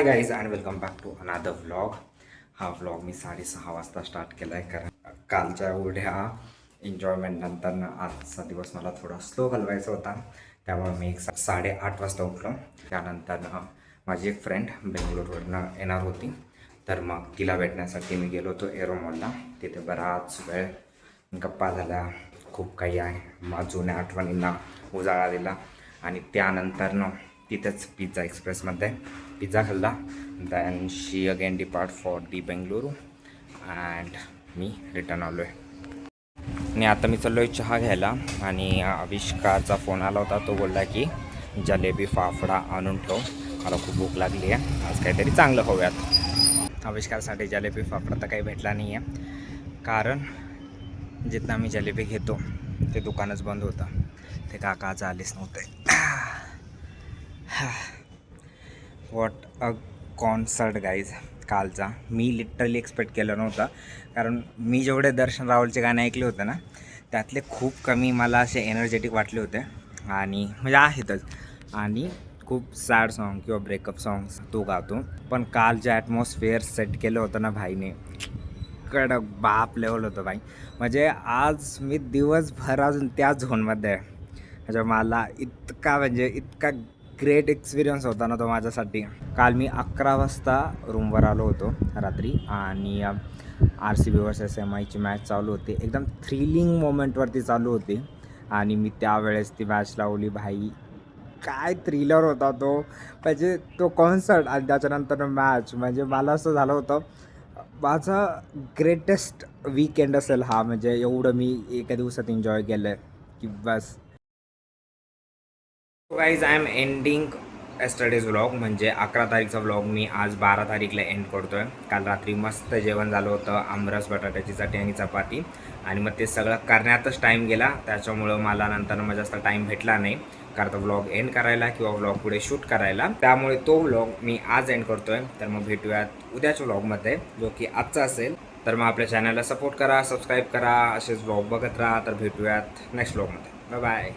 High guys and welcome back to another vlog. हा vlog मी 6:30 वाजता स्टार्ट केला आहे, कारण कालच्या एवढ्या एन्जॉयमेंट नंतर आजचा दिवस मला थोडा स्लो घालवायचा होता. त्यामुळे मी 8:30 वाजता उठलो. त्यानंतर माझी एक फ्रेंड बेंगलोरवरनं येणार होती, तर मग तिला भेटण्यासाठी मी गेलो होतो एरो मॉलला. तिथे बराच वेळ गप्पा झाल्या, खूप काही आहे जुन्या आठवणींना उजाळा दिला. आणि त्यानंतर तिथेच पिझ्झा एक्सप्रेसमध्ये पिझ्झा खाल्ला. Than she again depart for the Bengaluru and me return आलो आहे. आणि आता मी चाललो आहे चहा घ्यायला. आणि आविष्कारचा फोन आला होता. तो बोलला की जलेबी फाफडा आणून ठेव, मला खूप भूक लागली आहे, आज काहीतरी चांगलं होऊयात. आविष्कारसाठी जलेबी फाफडा तर काही भेटला नाही आहे, कारण जिथं आम्ही जलेबी घेतो ते दुकानच बंद होतं. ते काका आज आलेच नव्हते. वॉट अ कॉन्सर्ट गाईज कालचा. मी लिटरली एक्सपेक्ट केलं नव्हतं, कारण मी जेवढे दर्शन रावलचे गाणे ऐकले होते ना, त्यातले खूप कमी मला असे एनर्जेटिक वाटले होते. आणि म्हणजे आहेतच, आणि खूप सॅड सॉन्ग किंवा ब्रेकअप सॉंग्स तो गातो. पण काल जे ॲटमॉस्फिअर सेट केलं होतं ना भाईने, कडक बाप लेवल होतं भाई. म्हणजे आज मी दिवसभर अजून त्या झोनमध्ये आहे. म्हणजे मला इतका ग्रेट एक्सपिरियन्स होता ना तो माझ्यासाठी. काल मी 11 वाजता रूमवर आलो होतो रात्री, आणि RCB vs MIची मॅच चालू होती. एकदम थ्रिलिंग मोमेंटवरती चालू होती, आणि मी त्यावेळेस ती मॅच लावली. भाई काय थ्रिलर होता तो, म्हणजे तो कॉन्सर्ट आणि त्याच्यानंतर मॅच. म्हणजे मला असं झालं होतं माझा ग्रेटेस्ट वीकेंड असेल हा. म्हणजे एवढं मी एका दिवसात एन्जॉय केलं आहे की बस. Guys I am ending yesterday's vlog. म्हणजे 11 तारीखचा व्लॉग मी आज 12 तारीखला एंड करतो आहे. काल रात्री मस्त जेवण झालं होतं, आमरस, बटाट्याची चटणी आणि चपाती. आणि मग ते सगळं करण्यातच टाईम गेला. त्याच्यामुळं मला नंतर मग जास्त टाईम भेटला नाही, कारण तो व्लॉग एंड करायला किंवा व्लॉग पुढे शूट करायला. त्यामुळे तो व्लॉग मी आज एंड करतो आहे. तर मग भेटूयात उद्याच्या व्लॉगमध्ये, जो की आजचा असेल. तर मग आपल्या चॅनलला सपोर्ट करा, सबस्क्राईब करा, असेच व्लॉग बघत राहा. तर भेटूयात नेक्स्ट व्लॉगमध्ये. Bye bye.